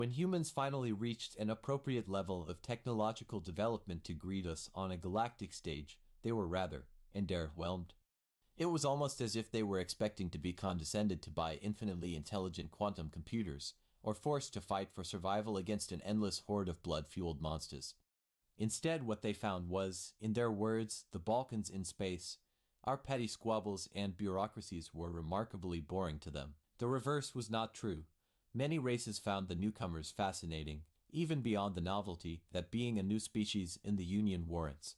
When humans finally reached an appropriate level of technological development to greet us on a galactic stage, they were rather underwhelmed. It was almost as if they were expecting to be condescended to by infinitely intelligent quantum computers, or forced to fight for survival against an endless horde of blood-fueled monsters. Instead, what they found was, in their words, the Balkans in space. Our petty squabbles and bureaucracies were remarkably boring to them. The reverse was not true. Many races found the newcomers fascinating, even beyond the novelty that being a new species in the Union warrants.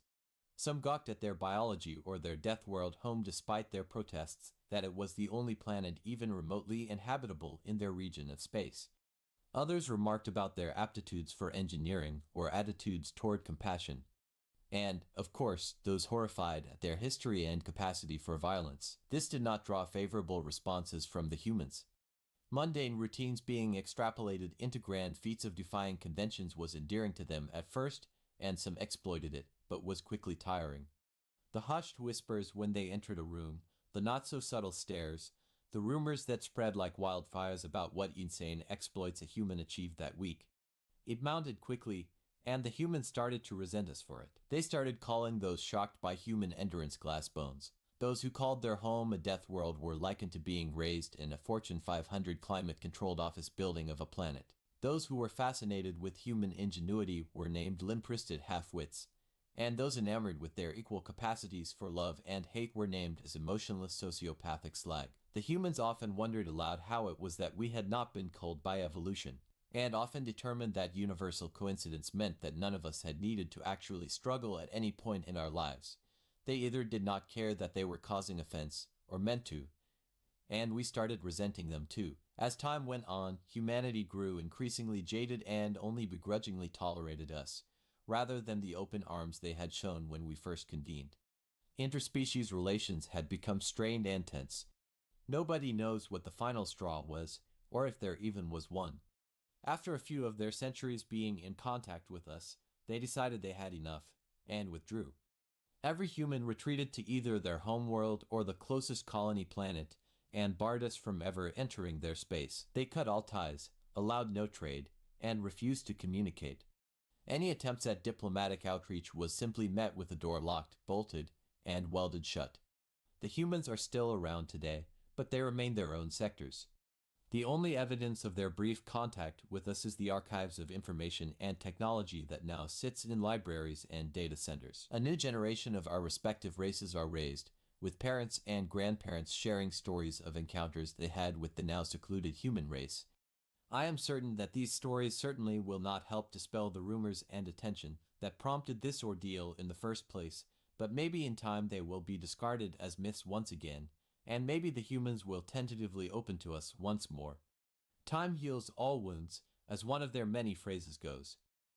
Some gawked at their biology or their death world home despite their protests that it was the only planet even remotely inhabitable in their region of space. Others remarked about their aptitudes for engineering or attitudes toward compassion. And, of course, those horrified at their history and capacity for violence. This did not draw favorable responses from the humans. Mundane routines being extrapolated into grand feats of defying conventions was endearing to them at first, and some exploited it, but was quickly tiring. The hushed whispers when they entered a room, the not-so-subtle stares, the rumors that spread like wildfires about what insane exploits a human achieved that week. It mounted quickly, and the humans started to resent us for it. They started calling those shocked by human endurance glass bones. Those who called their home a death world were likened to being raised in a Fortune 500 climate-controlled office building of a planet. Those who were fascinated with human ingenuity were named limp-wristed half-wits, and those enamored with their equal capacities for love and hate were named as emotionless sociopathic slag. The humans often wondered aloud how it was that we had not been culled by evolution, and often determined that universal coincidence meant that none of us had needed to actually struggle at any point in our lives. They either did not care that they were causing offense, or meant to, and we started resenting them too. As time went on, humanity grew increasingly jaded and only begrudgingly tolerated us, rather than the open arms they had shown when we first convened. Interspecies relations had become strained and tense. Nobody knows what the final straw was, or if there even was one. After a few of their centuries being in contact with us, they decided they had enough, and withdrew. Every human retreated to either their homeworld or the closest colony planet, and barred us from ever entering their space. They cut all ties, allowed no trade, and refused to communicate. Any attempts at diplomatic outreach was simply met with the door locked, bolted, and welded shut. The humans are still around today, but they remain their own sectors. The only evidence of their brief contact with us is the archives of information and technology that now sits in libraries and data centers. A new generation of our respective races are raised, with parents and grandparents sharing stories of encounters they had with the now secluded human race. I am certain that these stories certainly will not help dispel the rumors and attention that prompted this ordeal in the first place, but maybe in time they will be discarded as myths once again, and maybe the humans will tentatively open to us once more. Time heals all wounds, as one of their many phrases goes.